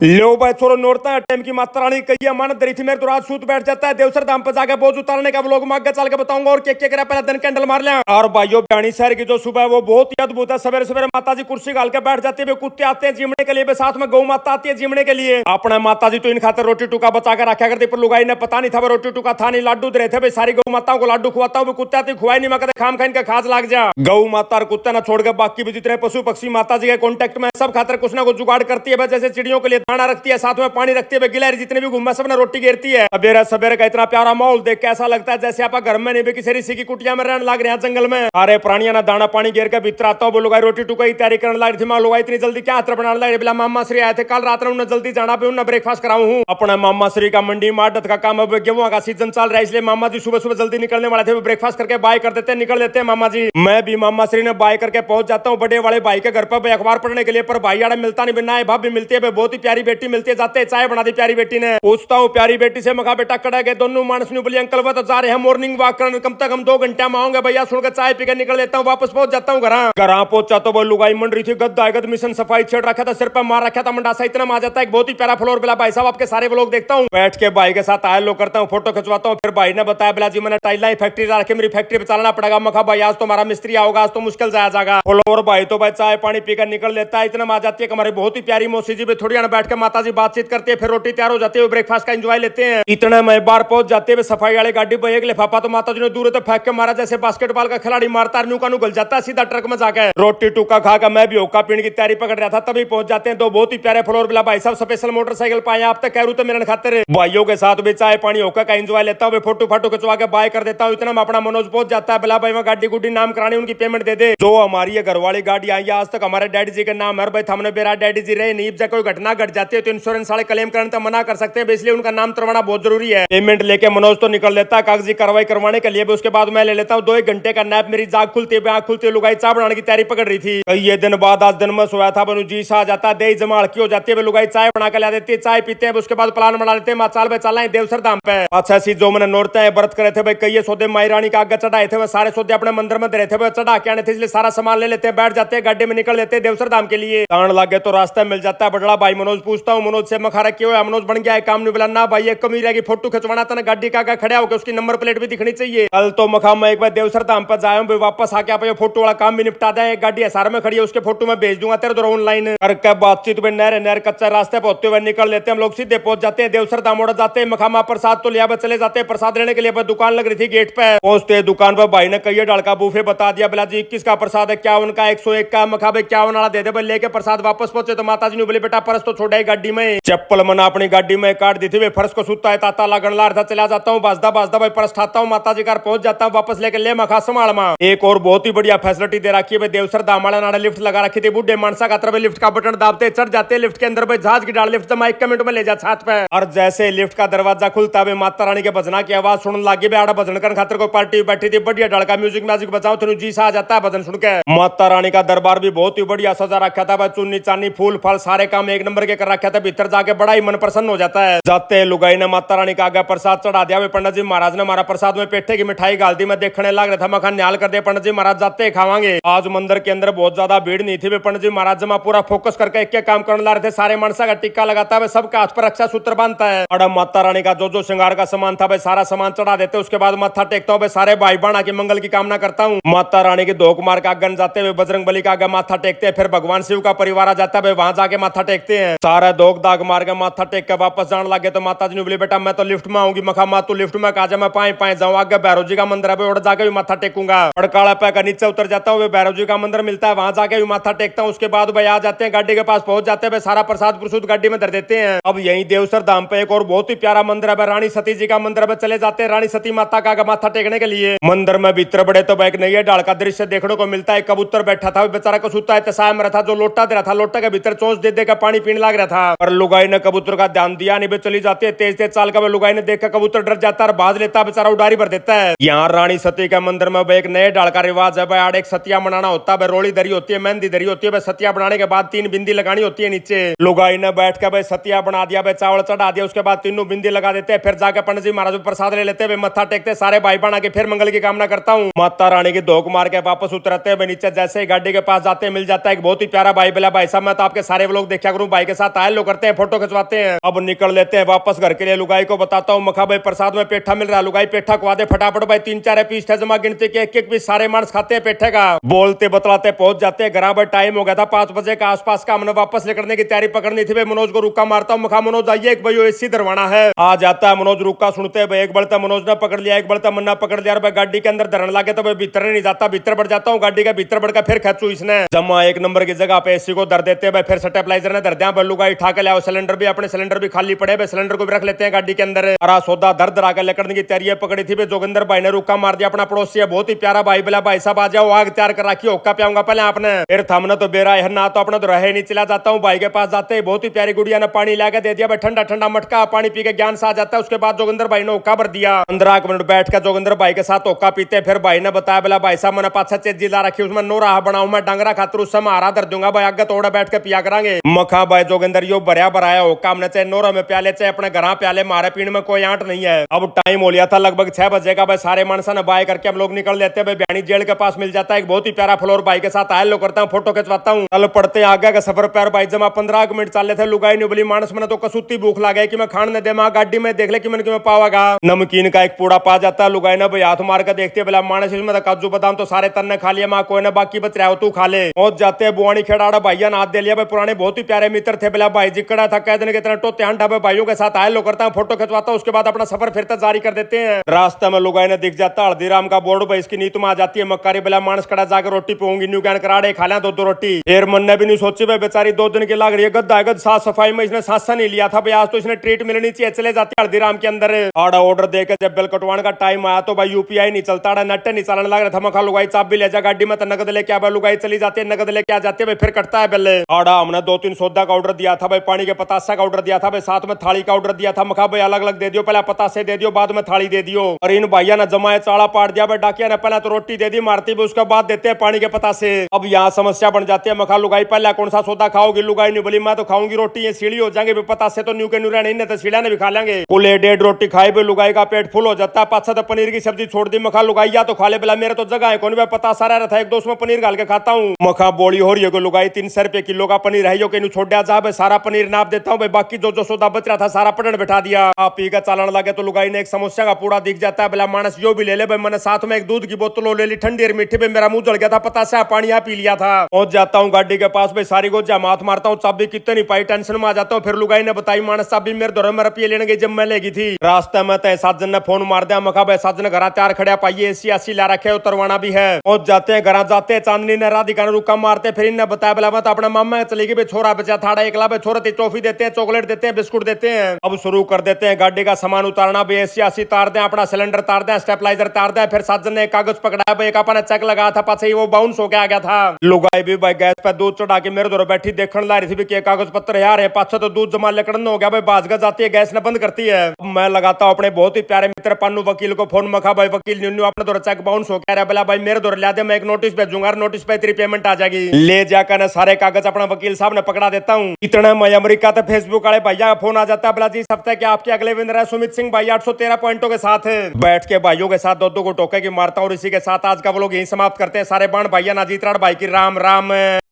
लो भाई छोरो नोरता है टाइम की मात्रा रानी कही अमानत दरी थी मेरे तो रात सूत बैठ जाता है देवसर धाम पे जाके बोझ उतारने का लोग मांग चल के बताऊंगा और क्या करा पहले दिन कैंडल मार लिया। और भाइयों बयानी शहर की जो सुबह है वो बहुत ही अद्भुत है। सवेरे सवेरे माता जी कुर्सी गाल के बैठ जाती है, कुत्ते आते हैं जीमने के लिए, साथ में गौ माता आती है जीमने के लिए। अपने माता जी तो इन खाते रोटी टुका बचा के रखा करती, पर लुगाई ने पता नहीं था रोटी टुका था नहीं, लाडू दे रहे थे भाई सारी गौ माताओं को लाडू खुआता हूँ, कुत्ते आती खुआई नहीं, मैं खाम खाइन का खास लाग जा। गौ माता और कुत्ते ना छोड़ के बाकी भी जितने पशु पक्षी माता जी के कॉन्टेक्ट में सब खातर कुछ ना कुछ जुगाड़ करती है। जैसे चिड़ियों के लिए दाना रखती है, साथ में पानी रखती है, गिलहरी जितने भी घूमा सब ना रोटी गिरती है। अबेरा सवेरे का इतना प्यारा माहौल देख के ऐसा लगता है जैसे आप घर में नहीं भी किसी ऋषि की कुटिया में रहने लग रहे हैं जंगल में। अरे प्राणिया ना दाना पानी गिर के भीतर आता हूँ, वो लोग रोटी टुका की तैयारी करने लग रही थी। माँ लोग इतनी जल्दी क्या हाथ बनाने लग रही, बोला मामा श्री आए थे कल रात में, उन्हें जल्दी जाना पे उन्हें ब्रेकफास्ट कराऊं हूँ। अपना मामा श्री का मंडी मार्ट का काम अब गेहूं का सीजन चल रहा है, इसलिए मामा जी सुबह सुबह जल्दी निकलने वाले थे, ब्रेकफास्ट करके बाय कर देते निकल देते हैं मामा जी। मैं भी मामा श्री ने बाय करके पहुंच जाता हूँ बड़े वाले भाई के घर पर अखबार पढ़ने के लिए, पर भाई आड़ा मिलता नहीं, बिना भाभी मिलती है, बहुत ही प्यारी बेटी मिलती है, जाते चाय बना दी प्यारी बेटी ने। पूछता हूँ प्यारी बेटी से, मखा बेटा कड़ा गए दोनों मानस ने बोली अंकल वो तो जा रहे हैं मॉर्निंग वॉक करने, कम से कम 2 घंटे में आऊंगा भैया, सुनकर चाय पीकर निकल लेता हूँ, वापस पहुंच जाता हूँ घर। पहुंचा तो वो लुगाई मंड रही थी, गद्दा मिशन सफाई छेड़ रखा था, सिर पर मार रखा था, मंडासा इतना आ जाता है बहुत ही प्यारा फ्लोर। बिला भाई साहब आपके सारे व्लॉग देखता हूँ, बैठ के भाई के साथ आया लो करता हूँ, फोटो खिंचवाता हूँ। फिर भाई ने बताया बिला जी मैंने टाइल फैक्ट्री रखी, मेरी फैक्ट्री पे चलाना पड़ेगा। मखा भाई आज तो हमारा मिस्त्री आओगा, आज तो मुश्किल जाएगा। फ्लोर भाई तो भाई चाय पानी पीकर निकल लेता है, इतना आ जाती है कि हमारी बहुत ही प्यारी मौसी जी भी थोड़ी बैठ के माता जी बातचीत करती है, फिर रोटी तैयार हो जाती है, ब्रेकफास्ट का एंजॉय लेते हैं। इतने में बार पहुंच जाते हैं, सफाई वाले गाड़ी पर एक लिफाफा तो माता जी ने दूर से फेंक के मारा, जैसे बास्केटबॉल का खिलाड़ी मारता है, न्यू गल जाता है सीधा ट्रक में जाकर। रोटी टुका खाकर मैं भी होका पीने की तैयारी पकड़ रहा था, तभी पहुंच जाते हैं दो बहुत ही प्यारे फ्लोर। बिला भाई साहब स्पेशल मोटरसाइकिल पाए, आप तक कह रू तो मेरे खातिर भाइयों के साथ भी चाय पानी होका का एंजॉय लेता हूँ, फोटो फाटो खिंचवा के बाय कर देता हूँ। इतना में अपना मनोज पहुंच जाता है, बिला भाई मैं गाड़ी गुड्डी नाम करानी, उनकी पेमेंट दे दे। जो हमारी घर वाली गाड़ी आई आज तक हमारे डैडी जी के नाम है भाई, हमने बेरा डैडी जी रहे नहीं, कोई घटना घट जाती है तो इंश्योरेंस वाले क्लेम करने तो मना कर सकते हैं, इसलिए उनका नाम करवाना बहुत जरूरी है। पेमेंट लेके मनोज तो निकल लेता है कागजी कार्रवाई करवाने के लिए, उसके बाद मैं ले लेता हूँ 2-1 घंटे का नैप। मेरी जाग खुलती है, आंख खुलती है, लुगाई चाय बनाने की तैयारी पकड़ रही थी। ये दिन बाद आज दिन में सोया था, बनू जी सा जाता दे जमा हड़की हो जाती है, लुगाई चाय बना के ला देती है, चाय पीते हैं, उसके बाद प्लान बना लेते हैं चाल भाई चला देवसर धाम पे। अच्छा सी जो मैंने नोरते हैं व्रत करे थे भाई, कई सौदे माई रानी का आगे चढ़ाए थे, सारे सौदे अपने मंदिर में दे थे, चढ़ा के आने थे, इसलिए सारा सामान ले लेते हैं, बैठ जाते हैं गाड़ी में निकल लेते हैं देवसर धाम के लिए। तान लगे तो रास्ता मिल जाता है बड़ा भाई मनोज। पूछता हूँ मनोज से मखारा क्यों है, मनोज बन गया है काम नहीं, बोला ना भाई एक कमी रहेगी, फोटो खिंचवाना था ना, गाड़ी का खड़ा होकर उसकी नंबर प्लेट भी दिखनी चाहिए। कल तो मखा मैं एक बार देवसर धाम पर जाया हूँ, वापस आके आप फोटो वाला काम भी निपटा दें, एक गाड़ी एसआर में खड़ी है उसके फोटो में भेज दूंगा तेरे तो ऑनलाइन करके बातचीत में। नहर कच्चा रास्ते पहुंचते हुए निकल लेते हैं हम लोग, सीधे पहुंच जाते हैं देवसर धाम उड़ जाते हैं। मखामा प्रसाद तो लिया चले जाते हैं, प्रसाद लेने के लिए दुकान लग रही थी गेट पे। पहुंचते दुकान पर भाई ने कई डाल का बूफे बता दिया, बिला जी 21 का प्रसाद है, 51 का, 101 का। मखा भाई 51 वाला दे दे, लेके प्रसाद वापस पहुंचे तो माता जी ने बोले बेटा परस तो छोड़ा गाड़ी में, चप्पल मना अपनी गाड़ी में काट दी थी, फर्श को सुता है ताता लगन ला रहा था। चला जाता हूँ बाजदा बाजदा भाई परस खाता हूँ, माता जी घर पहुंच जाता हूँ, वापस लेके ले मखा संभाल मां। एक और बहुत ही बढ़िया फैसिलिटी दे रखी है देवसर धाम वाला नाड़ा, लिफ्ट लगा रखी थी, बुढ़े मानसा का तरफ लिफ्ट का बटन दाबते चढ़ जाते लिफ्ट के अंदर, भाई जहाज की डाल लिफ्ट जमा 1 मिनट में ले जा छत पे। और जैसे लिफ्ट का दरवाजा खुलता है माता रानी के भजना की आवाज सुनने लगी, आड़ा भजन कर खातर कोई पार्टी बैठी थी, बढ़िया ढड़का म्यूजिक म्यूजिक बजाओ तो जी सा आ जाता है भजन सुन के। माता रानी का दरबार भी बहुत ही बढ़िया सजा रखा था, चुन्नी चांदी फूल फल सारे काम एक नंबर के कर रखा था, भीतर जाके बड़ा ही मन प्रसन्न हो जाता है। जाते लुगाई ने माता रानी का आगे प्रसाद चढ़ा दिया, पंडित जी महाराज ने हमारा प्रसाद में पेठे की मिठाई गाल दी, मैं देखने लग रहा था, मखान न्याल कर दे पंडित जी महाराज जाते खावांगे। आज मंदिर के अंदर बहुत ज्यादा भीड़ नहीं थी, पंडित जी महाराज जमा पूरा फोकस करके एक काम करने ला रहे थे, सारे मनसा का टिक्का लगाता है, सबका हाथ पर रक्षा सूत्र बांधता है। और माता रानी का जो श्रृंगार का सामान था भाई सारा सामान चढ़ा देते, उसके बाद माथा टेकता हूँ, सारे भाई बहना की मंगल की कामना करता हूँ। माता रानी के धोख मार का आगन जाते हुए बजरंग बली का आगे माथा टेकते हैं, फिर भगवान शिव का परिवार आ जाता है, वहां जाके माथा टेकते हैं, सारा धोख दाग मार के माथा टेक के वापस जाने लगे तो माता जी ने बोली बेटा मैं तो लिफ्ट में आऊंगी। मखा माँ तू लिफ्ट में कहा जा, मैं पाए पाए जाऊँ, आगे भैरव जी का मंदिर है उड़ जाके भी माथा टेकूंगा। अड़काड़ा पे का नीचे उतर जाता हूँ, भैरव जी का मंदिर मिलता है, वहां जाके भी माथा टेकता हूँ। उसके बाद भाई आ जाते हैं गाड़ी के पास पहुंच जाते हैं, सारा प्रसाद प्रसूद गाड़ी में धर देते हैं। अब यही देवसर धाम पे एक और बहुत ही प्यारा मंदिर है, रानी सती जी का मंदिर है, चले जाते हैं रानी सती माता का माथा टेकने के लिए। मंदिर में भीतर बड़े तो बैक नहीं है, डाल का दृश्य देखने को मिलता है, कबूतर बैठा था बेचारा को सुता है तसाया में रहा था, जो लोटा दे रहा था लोटा के भीतर चोंच दे देकर पानी पीने लग रहा था, पर लुगाई ने कबूतर का ध्यान दिया नहीं, चली जाती है तेज तेज चाल का। लुगाई ने देखकर कबूतर डर जाता है, बाज लेता बेचारा उडारी भर देता है। यहाँ रानी सती के मंदिर में एक नए डाल का रिवाज है, आड़ एक सतिया मनाना होता है, रोड़ी धरी होती है, मेहंदी धरी होती है, सतिया बनाने के बाद 3 बिंदी लगानी होती है नीचे। लुगाई ने बैठ कर भाई सतिया बना दिया, भाई चावल चढ़ा दिया, उसके बाद 3 बिंदी लगा देते हैं, फिर जाकर पंडित जी महाराज प्रसाद ले लेते हैं, मत्था टेकते सारे भाई बना के, फिर मंगल की कामना करता हूँ। माता रानी की धोख मार के वापस उतरते हैं नीचे, जैसे ही गाड़ी के पास जाते मिल जाता है एक बहुत ही प्यारा भाई, बोला भाई साहब मैं तो आपके सारे व्लॉग देखा करूँ, भाई के साथ साथ आए लोग करते हैं, फोटो खिंचवाते हैं। अब निकल लेते हैं वापस घर के लिए। लुगाई को बताता हूँ मखा भाई प्रसाद में पेठा मिल रहा है, लुगाई पेठा खवा दे फटाफट भाई। 3-4 पीस थे जमा, गिनती के एक पीस सारे मानस खाते हैं पेठे का। बोलते बतलाते पहुंच जाते हैं घर। टाइम हो गया था 5 बजे का आसपास का। हमने वापस निकलने की तैयारी पकड़नी थी भाई। मनोज को रुका मारता हूँ, मखा मनोज आइए एक भाई एसी दरवाना है। आ जाता है मनोज, रुका सुनते भाई। एक बड़ता मनोज ने पकड़ लिया, एक बड़ता मन्ना पकड़ लिया। भाई गाड़ी के अंदर धरन लागे तो भाई भीतर नहीं जाता, भीतर बढ़ जाता हूँ गाड़ी के भीतर बढ़कर फिर खेचू इसने जमा। 1 नंबर की जगह पे एसी को धर देते हैं भाई, फिर स्टेबलाइजर ने धर दिया। बल्लू गाड़ी उठा के लाओ, सिलेंडर भी अपने सिलेंडर भी खाली पड़े भाई, सिलेंडर को भी रख लेते हैं गाड़ी के अंदर। अरा सौदा दर्द आकर लेकर की तैयारी पकड़ी थी भाई। जोगिंदर भाई ने रुका मार दिया अपना पड़ोसी है, बहुत ही प्यारा भाई। बोला भाई साहब आ जाओ, आग तैयार कर रखी, होक्का पियाऊंगा पहले आपने। फिर थमना तो बेरा है ना, तो अपना तो रहे नहीं। चला जाता हूँ भाई के पास, जाते ही बहुत ही प्यारी गुड़िया ने पानी लाके दे दिया भाई, ठंडा ठंडा मटका। पानी पी के ज्ञान सा आ जाता है। उसके बाद जोगिंदर भाई ने होक्का भर दिया। 15 मिनट बैठ कर जोगिंदर भाई के साथ होक्का पीते। फिर भाई ने बताया, बोला भाई साहब मैंने 5-6 चीज ला रखी, उसमें नोरा बनाऊ मैं डंगरा खातर, उससे मारा धर दूंगा भाई, आगे तोड़ा बैठ के पिया करांगे। मखा भाई जोगिंदर यो भरिया भराया होक्का, हमने चाहे नोरा में प्याले चाहे अपने घर प्याले, मारे पीने में कोई आंट नहीं है। अब टाइम हो लिया था लगभग 6 बजे का भाई। सारे मानसा ने बाय करके हम लोग निकल लेते हैं भाई। ब्याणी जेल के पास मिल जाता है एक बहुत ही प्यारा फ्लोर। भाई के साथ आयल लो करता हूँ, फोटो खिंचवाता हूँ। चल पड़ते आगे का सफर प्यार भाई। जमा 15 मिनट चाले थे। लुगाई ने बोली मानस मैंने तो कसूती भूख लगे कि मैं खान न दे, मां गाड़ी में देख ले कि मैंने पावागा। नमकीन का एक पूड़ा पा जाता है। लुगाई ने भाई हाथ मार कर देखते बोला मानस इसमें तो काजू बादाम तो सारे तन्ने खा लिया, मां कोई ने बाकी बच रहा हो तू खा ले। पहुंच जाते हैं बुआनी खेड़ाड़ा भैया ने हाथ दे लिया भाई। पुराने बहुत ही प्यारे मित्र थे। बोला भाई जिकड़ा था कह देने के तरह टोते हंडा भाइयों के साथ आए लो करता हूँ, फोटो खिंचवाता हूँ। उसके बाद अपना सफर फिर जारी कर देते हैं। रास्ते में लुगाई ने दिख जाता हल्दीराम का बोर्ड भाई, इसकी नीत में आ जाती है मक्कारी। बोला मानस कड़ा जाकर रोटी पाऊंगी, न्यू ज्ञान कराड़े खा लिया 2-2 रोटी। फिर मन ने भी नहीं सोची भाई, बेचारी 2 दिन की लग रही है। गद्दा गद साफ सफाई में इसने सांसा नहीं लिया था भाई, आज तो इसने ट्रीट मिलनी चाहिए। चले जाते हल्दीराम के अंदर। आड़ा ऑर्डर देकर जब बिल कटवाने का टाइम आया तो भाई यूपीआई नहीं चलता, नट्टे नहीं चलने लग रहा था। मखा लुगाई चाप भी ले जा गाड़ी में, तो नगद लेके आ लुगाई चली जाती है, नगद लेके आ जाती है भाई। फिर कटता है बिल। आड़ा हमने 2-3 सौदा का ऑर्डर दिया था भाई, पानी के पतासा का ऑर्डर दिया था भाई, साथ में थाली का ऑर्डर दिया था। मखा भाई अलग अलग दे दियो, पहले पतासे दे दियो बाद में थाली दे दियो। और इन भैया ने जमाए चाड़ा पाट दिया भाई। डाकिया ने पहले तो रोटी दे दी मारती भी, उसके बाद देते हैं पानी के पतासे। अब यहाँ समस्या बन जाती है। मखा लुगाई पहले कौन सा सौदा खाओगी? लुगाई नहीं बोली मैं तो खाऊंगी रोटी, ये सीढ़ी हो जाएंगे पतासे तो न्यू के न्यू रहने, तो सीढ़िया ने भी खा लेंगे। कुल 1.5 रोटी खाई भी लुगाई का पेट फुल हो जाता है। 5-7 तो पनीर की सब्जी छोड़ दी। मखा लुगाई या तो खा ले, बोला मेरे तो जगह है कौन भाई, पता सारा रहता है 1-2 में पनीर डाल के खाता हूँ। मखा बोली हो रही है लुगाई 300 रुपए किलो का पनीर है, जो कि छोड़ दिया जा भाई, सारा पनीर नाप देता हूँ भाई। बाकी जो सौदा बच रहा था सारा पटन बैठा दिया। आप पी का चालान लगे तो लुगाई ने एक समोसा का पूरा दिख जाता है। बोला मानस यो भी ले ले भाई, मैंने साथ में एक दूध की बोतल ले ली ठंडी और मीठी भाई, मेरा मुंह जल गया था, पता से पानी यहाँ पी लिया था। पहुंच जाता हूँ गाड़ी के पास भाई, सारी गोजा माथ मारता हूँ, चाबी कितने नहीं पाई, टेंशन में आ जाता हूँ। फिर लुगाई ने बताई मानस चाबी मेरे दौरे में रुपये लेने गई जब मैं लेगी थी। रास्ते में तय साजन ने फोन मार दिया। मखा भाई साजन घर तैयार खड़ा पाइए, एसी ला रखे उतरवाना भी है। पहुंच जाते हैं घर, जाते हैं चांदनी ने राधिका ने रुका मारते। फिर इन्हें बताया बोला मैं तो अपने मामा चली गई भाई, छोरा बचा थाड़ा एकला भाई, छोरा टॉफी देते हैं, चॉकलेट देते हैं, बिस्कुट देते हैं। अब शुरू कर देते हैं गाड़ी का सामान उतारना भाई। एसी तार दें, अपना सिलेंडर तार दें, स्टेबलाइजर तार दें। फिर साजन ने कागज पकड़ा भाई, एक अपना चेक लगाया था, पाछे वो बाउंस हो के आ गया था। लुगाई भी भाई गैस पे दूध चढ़ा के मेरे दौर बैठी देखने ला रही थी कि कागज पत्र यार है, पाछे तो दूध जमा लेकर हो गया भाई, बाजगा जाती है, गैस ने बंद करती है। मैं लगाता हूँ अपने बहुत ही प्यारे मित्र पन्नू वकील को फोन। मखा भाई वकील न्यू अपने दौर चेक बाउंस हो गया, बोला भाई मेरे दौर ला दे, मैं एक नोटिस भेजूंगा, नोटिस पे तेरी पेमेंट आ जाएगी। ले जाकर सारे कागज अपना वकील साहब ने पकड़ा देता हूँ। इतना मैं अमेरिका तो फेसबुक वाले भैया का फोन आ जाता है, बोला जी हफ्ते के आपके अगले विनर है सुमित सिंह भाई 813 पॉइंटों के साथ बैठ के भाइयों के साथ 2-2 को टोके की मारता हूँ। इसी के साथ आज का वो लोग यही समाप्त करते हैं। सारे बाण भैया नाजीत राण भाई की राम राम।